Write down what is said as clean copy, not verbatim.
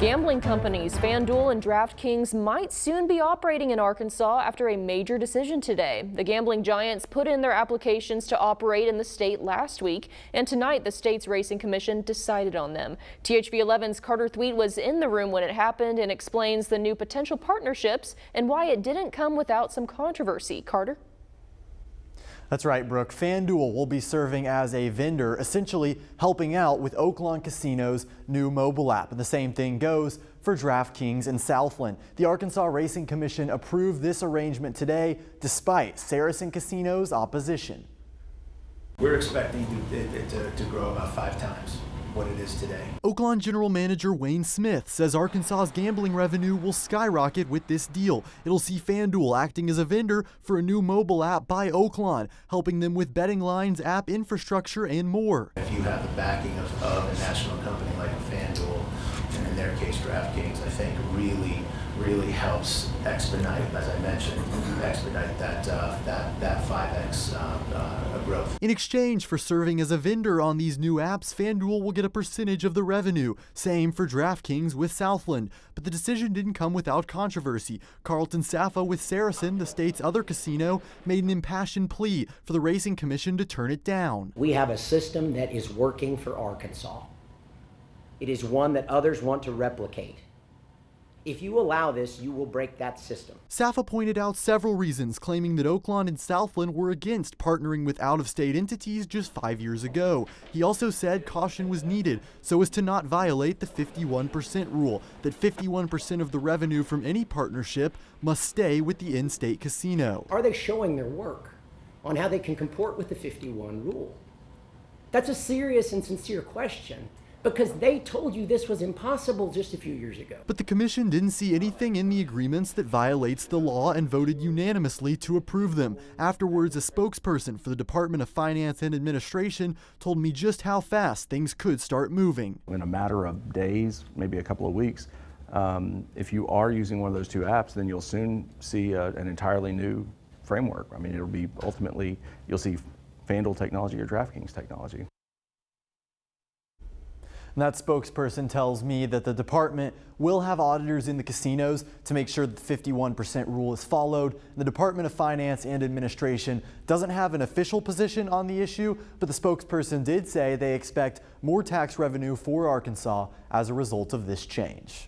Gambling companies FanDuel and DraftKings might soon be operating in Arkansas after a major decision today. The gambling giants put in their applications to operate in the state last week, and tonight the state's racing commission decided on them. THV 11's Carter Thweet was in the room when it happened and explains the new potential partnerships and why it didn't come without some controversy. Carter? That's right, Brooke. FanDuel will be serving as a vendor, essentially helping out with Oaklawn Casino's new mobile app. And the same thing goes for DraftKings and Southland. The Arkansas Racing Commission approved this arrangement today, despite Saracen Casino's opposition. We're expecting it to grow about 5 times what it is today. Oaklawn General Manager Wayne Smith says Arkansas's gambling revenue will skyrocket with this deal. It'll see FanDuel acting as a vendor for a new mobile app by Oaklawn, helping them with betting lines, app infrastructure, and more. If you have the backing of a national company like FanDuel, and in their case DraftKings, I think really helps expedite, as I mentioned, expedite that 5x growth. In exchange for serving as a vendor on these new apps, FanDuel will get a percentage of the revenue. Same for DraftKings with Southland. But the decision didn't come without controversy. Carlton Safa with Saracen, the state's other casino, made an impassioned plea for the Racing Commission to turn it down. We have a system that is working for Arkansas. It is one that others want to replicate. If you allow this, you will break that system. Safa pointed out several reasons, claiming that Oaklawn and Southland were against partnering with out-of-state entities just 5 years ago. He also said caution was needed so as to not violate the 51% rule, that 51% of the revenue from any partnership must stay with the in-state casino. Are they showing their work on how they can comport with the 51 rule? That's a serious and sincere question, because they told you this was impossible just a few years ago. But the commission didn't see anything in the agreements that violates the law and voted unanimously to approve them. Afterwards, a spokesperson for the Department of Finance and Administration told me just how fast things could start moving. In a matter of days, maybe a couple of weeks, if you are using one of those 2 apps, then you'll soon see an entirely new framework. I mean, it'll be ultimately, you'll see FanDuel technology or DraftKings technology. And that spokesperson tells me that the department will have auditors in the casinos to make sure that the 51% rule is followed. The Department of Finance and Administration doesn't have an official position on the issue, but the spokesperson did say they expect more tax revenue for Arkansas as a result of this change.